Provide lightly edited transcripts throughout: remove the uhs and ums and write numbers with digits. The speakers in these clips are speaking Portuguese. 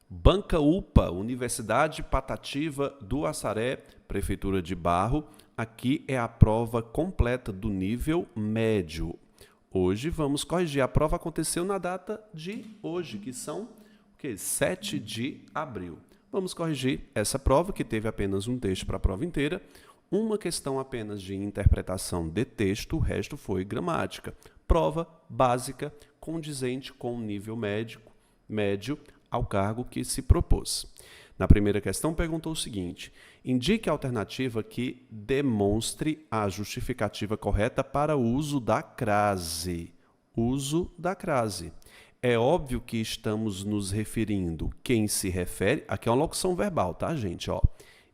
Banca UPA, Universidade Patativa do Assaré, Prefeitura de Barro. Aqui é a prova completa do nível médio. Hoje vamos corrigir. A prova aconteceu na data de hoje, que são 7 de abril. Vamos corrigir essa prova, que teve apenas um texto para a prova inteira, uma questão apenas de interpretação de texto, o resto foi gramática. Prova básica, condizente com o nível médio ao cargo que se propôs. Na primeira questão, perguntou o seguinte: indique a alternativa que demonstre a justificativa correta para o uso da crase. Uso da crase. É óbvio que estamos nos referindo, quem se refere, aqui é uma locução verbal, tá, gente? Ó,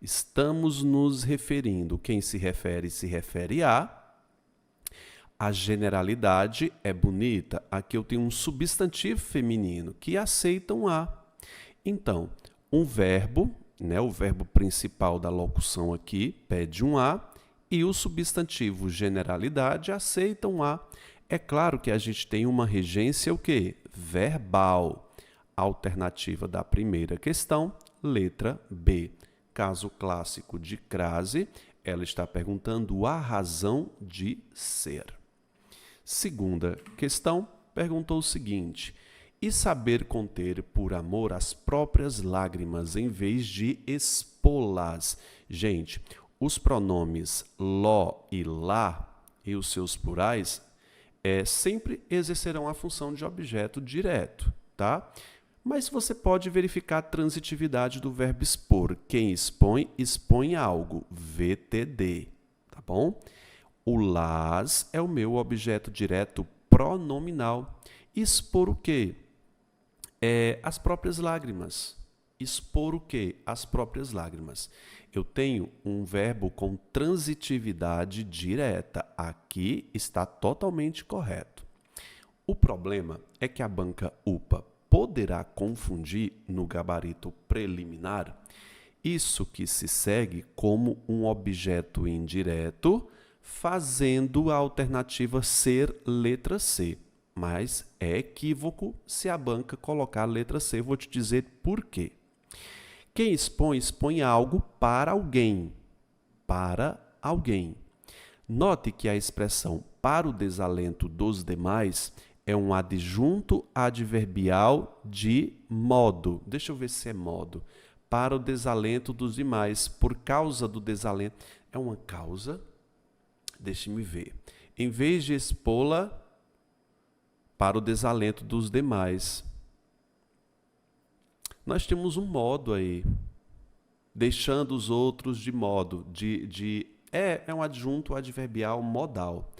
estamos nos referindo, quem se refere a generalidade é bonita. Aqui eu tenho um substantivo feminino que aceita um a. Então, um verbo, o verbo principal da locução aqui, pede um a, e o substantivo generalidade aceita um a. É claro que a gente tem uma regência, o quê? Verbal. Alternativa da primeira questão, letra B. Caso clássico de crase, ela está perguntando a razão de ser. Segunda questão, perguntou o seguinte: e saber conter por amor as próprias lágrimas em vez de expô-las? Gente, os pronomes ló e lá e os seus plurais sempre exercerão a função de objeto direto, tá? Mas você pode verificar a transitividade do verbo expor. Quem expõe, expõe algo. VTD, tá bom? O las é o meu objeto direto pronominal. Expor o quê? As próprias lágrimas. Expor o quê? As próprias lágrimas. Eu tenho um verbo com transitividade direta. Aqui está totalmente correto. O problema é que a banca UPA poderá confundir no gabarito preliminar isso que se segue como um objeto indireto, fazendo a alternativa ser letra C. Mas é equívoco se a banca colocar a letra C. Vou te dizer por quê. Quem expõe, expõe algo para alguém. Para alguém. Note que a expressão para o desalento dos demais é um adjunto adverbial de modo. Deixa eu ver se é modo. Para o desalento dos demais, por causa do desalento. É uma causa? Deixe-me ver. Em vez de expô-la para o desalento dos demais, nós temos um modo aí. Deixando os outros de modo. É um adjunto adverbial modal.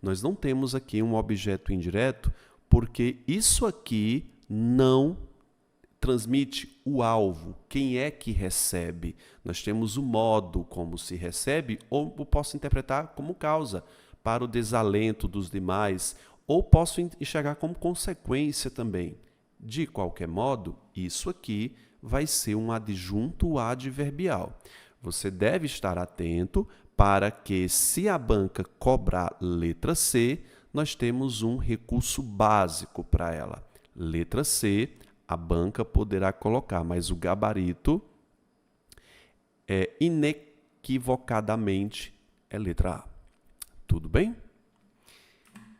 Nós não temos aqui um objeto indireto, porque isso aqui não transmite o alvo. Quem é que recebe? Nós temos o modo como se recebe, ou eu posso interpretar como causa, para o desalento dos demais, ou posso enxergar como consequência também. De qualquer modo, isso aqui vai ser um adjunto adverbial. Você deve estar atento para que, se a banca cobrar letra C, nós temos um recurso básico para ela. Letra C, a banca poderá colocar, mas o gabarito inequivocadamente é letra A. Tudo bem?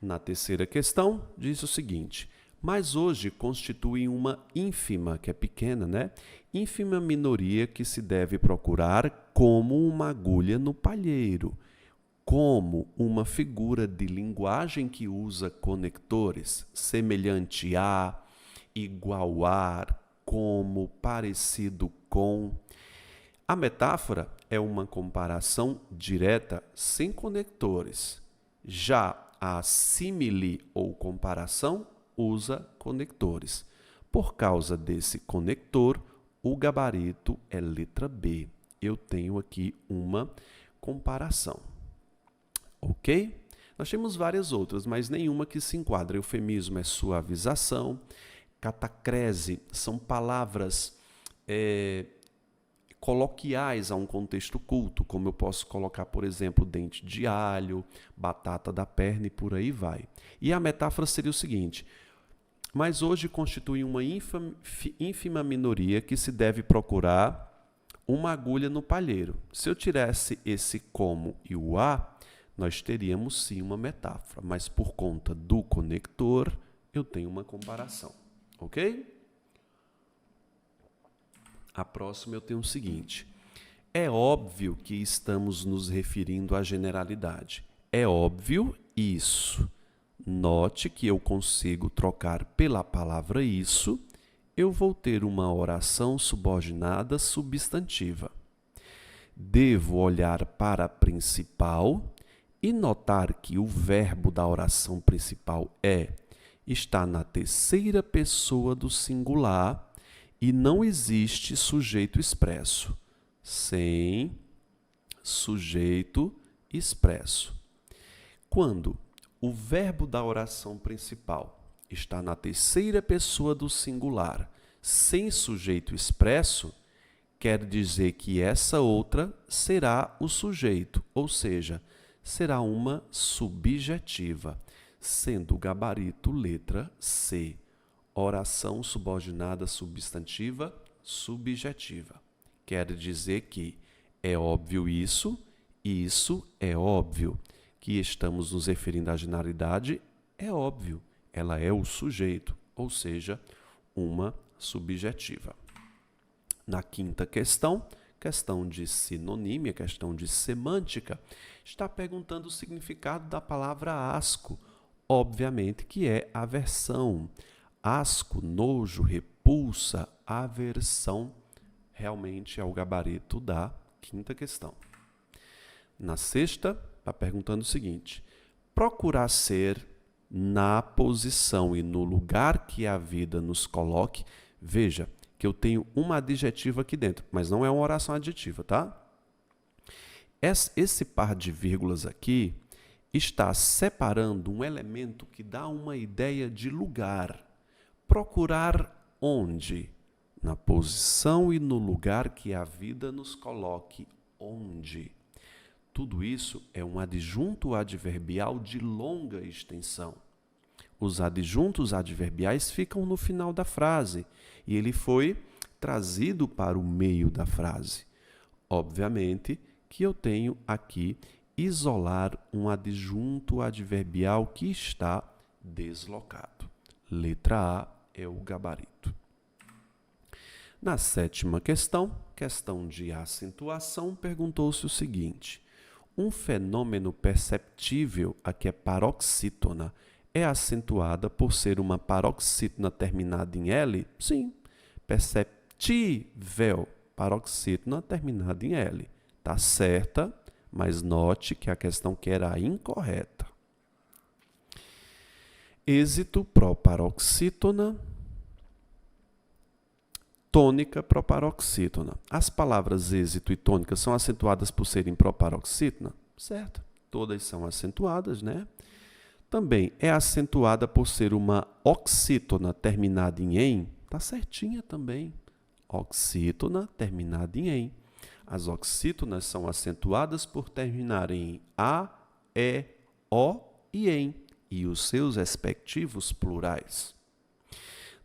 Na terceira questão, diz o seguinte: mas hoje constitui uma ínfima, que é pequena, né? Ínfima minoria que se deve procurar como uma agulha no palheiro, como uma figura de linguagem que usa conectores, semelhante a, igual a, como, parecido com. A metáfora é uma comparação direta sem conectores. Já a símile ou comparação usa conectores. Por causa desse conector, o gabarito é letra B. Eu tenho aqui uma comparação. Ok? Nós temos várias outras, mas nenhuma que se enquadra. Eufemismo é suavização. Catacrese são palavras coloquiais a um contexto culto, como eu posso colocar, por exemplo, dente de alho, batata da perna e por aí vai. E a metáfora seria o seguinte: mas hoje constitui uma ínfima minoria que se deve procurar uma agulha no palheiro. Se eu tirasse esse como e o a, nós teríamos sim uma metáfora, mas por conta do conector, eu tenho uma comparação, ok? A próxima eu tenho o seguinte: é óbvio que estamos nos referindo à generalidade. É óbvio isso. Note que eu consigo trocar pela palavra isso, eu vou ter uma oração subordinada substantiva. Devo olhar para a principal e notar que o verbo da oração principal está na terceira pessoa do singular e não existe sujeito expresso. Sem sujeito expresso. Quando o verbo da oração principal está na terceira pessoa do singular, sem sujeito expresso, quer dizer que essa outra será o sujeito, ou seja, será uma subjetiva, sendo o gabarito letra C. Oração subordinada substantiva subjetiva. Quer dizer que é óbvio isso, e isso é óbvio. Que estamos nos referindo à generalidade, é óbvio, ela é o sujeito, ou seja, uma subjetiva. Na quinta questão, questão de sinonímia, questão de semântica, está perguntando o significado da palavra asco, obviamente que é aversão. Asco, nojo, repulsa, aversão, realmente é o gabarito da quinta questão. Na sexta, está perguntando o seguinte: procurar ser na posição e no lugar que a vida nos coloque. Veja que eu tenho uma adjetiva aqui dentro, mas não é uma oração adjetiva, tá? Esse par de vírgulas aqui está separando um elemento que dá uma ideia de lugar. Procurar onde? Na posição e no lugar que a vida nos coloque. Onde? Tudo isso é um adjunto adverbial de longa extensão. Os adjuntos adverbiais ficam no final da frase e ele foi trazido para o meio da frase. Obviamente que eu tenho aqui isolar um adjunto adverbial que está deslocado. Letra A é o gabarito. Na sétima questão, questão de acentuação, perguntou-se o seguinte: um fenômeno perceptível, aqui é paroxítona, é acentuada por ser uma paroxítona terminada em L? Sim. Perceptível, paroxítona terminada em L. Está certa, mas note que a questão que era incorreta. Êxito, proparoxítona. Tônica, proparoxítona. As palavras êxito e tônica são acentuadas por serem proparoxítona? Certo. Todas são acentuadas, né? Também é acentuada por ser uma oxítona terminada em "em". Tá certinha também. Oxítona terminada em "em". As oxítonas são acentuadas por terminarem em a, e, o e em, e os seus respectivos plurais.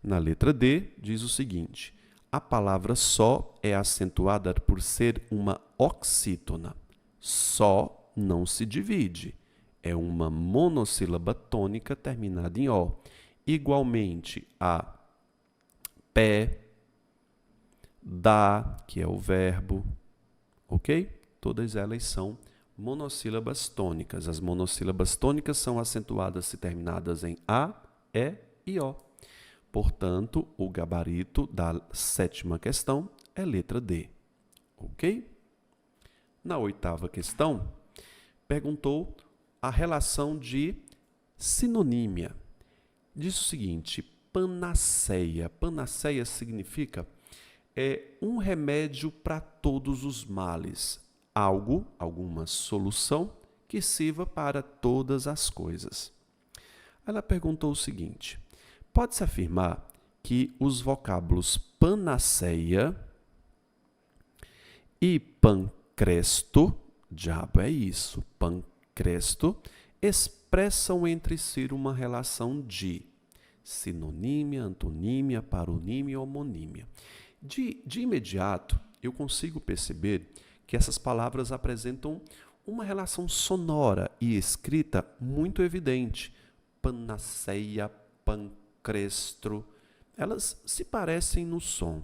Na letra D, diz o seguinte: a palavra só é acentuada por ser uma oxítona. Só não se divide. É uma monossílaba tônica terminada em O. Igualmente a pé, dá, que é o verbo, ok? Todas elas são monossílabas tônicas. As monossílabas tônicas são acentuadas se terminadas em A, E e O. Portanto, o gabarito da sétima questão é letra D, ok? Na oitava questão, perguntou a relação de sinonímia. Diz o seguinte: panaceia. Panaceia significa um remédio para todos os males. Algo, alguma solução que sirva para todas as coisas. Ela perguntou o seguinte: pode-se afirmar que os vocábulos panaceia e pancresto, diabo é isso, pancresto, expressam entre si uma relação de Sinonímia, antonímia, paronímia e homonímia. De imediato, eu consigo perceber que essas palavras apresentam uma relação sonora e escrita muito evidente. Panaceia, pancrestro, elas se parecem no som.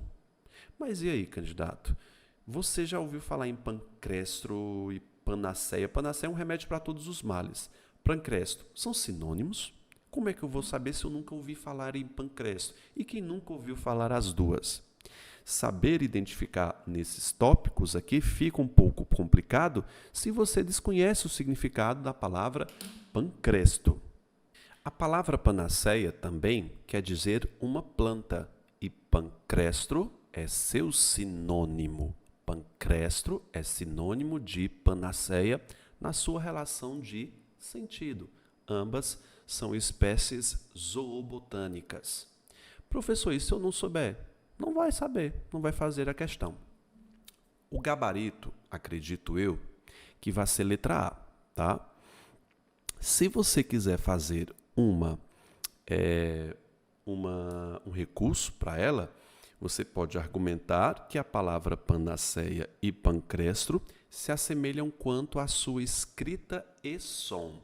Mas e aí, candidato? Você já ouviu falar em pancrestro e panaceia? Panaceia é um remédio para todos os males. Pancrestro são sinônimos? Como é que eu vou saber se eu nunca ouvi falar em pancrestro? E quem nunca ouviu falar as duas? Saber identificar nesses tópicos aqui fica um pouco complicado se você desconhece o significado da palavra pancresto. A palavra panaceia também quer dizer uma planta e pancrestro é seu sinônimo. Pancrestro é sinônimo de panaceia na sua relação de sentido. Ambas são espécies zoobotânicas. Professor, e se eu não souber? Não vai saber, não vai fazer a questão. O gabarito, acredito eu, que vai ser letra A, tá? Se você quiser fazer um recurso para ela, você pode argumentar que a palavra panaceia e pancrestro se assemelham quanto à sua escrita e som.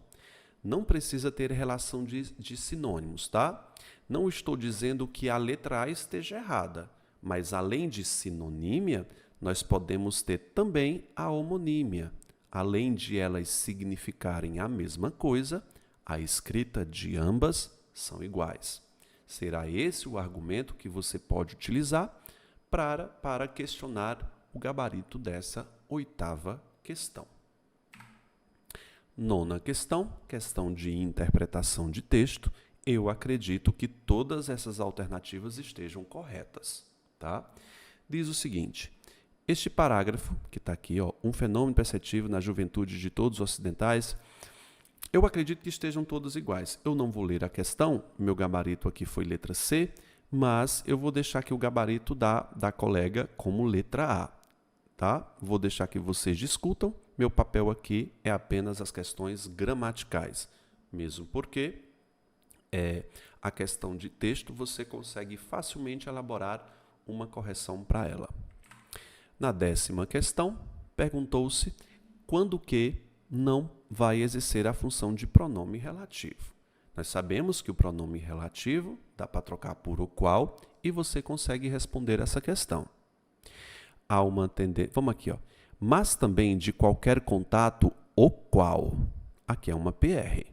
Não precisa ter relação de sinônimos, tá? Não estou dizendo que a letra A esteja errada, mas além de sinonímia, nós podemos ter também a homonímia. Além de elas significarem a mesma coisa, a escrita de ambas são iguais. Será esse o argumento que você pode utilizar para questionar o gabarito dessa 8ª questão. 9ª questão, questão de interpretação de texto. Eu acredito que todas essas alternativas estejam corretas, tá? Diz o seguinte: este parágrafo, que está aqui, um fenômeno perceptível na juventude de todos os ocidentais, eu acredito que estejam todos iguais. Eu não vou ler a questão, meu gabarito aqui foi letra C, mas eu vou deixar aqui o gabarito da colega como letra A, tá? Vou deixar que vocês discutam. Meu papel aqui é apenas as questões gramaticais, mesmo porque a questão de texto você consegue facilmente elaborar uma correção para ela. Na 10ª questão, perguntou-se quando que não vai exercer a função de pronome relativo. Nós sabemos que o pronome relativo dá para trocar por o qual e você consegue responder essa questão. Há uma tendência, vamos aqui, mas também de qualquer contato, o qual. Aqui é uma PR.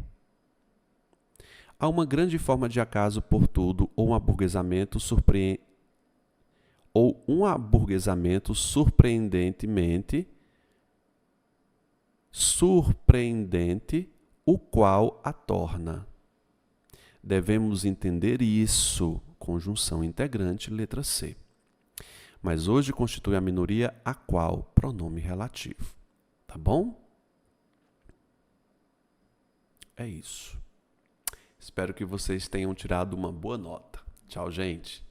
Há uma grande forma de acaso por tudo ou um aburguesamento surpreendente, o qual a torna. Devemos entender isso, conjunção integrante, letra C. Mas hoje constitui a minoria a qual? Pronome relativo. Tá bom? É isso. Espero que vocês tenham tirado uma boa nota. Tchau, gente.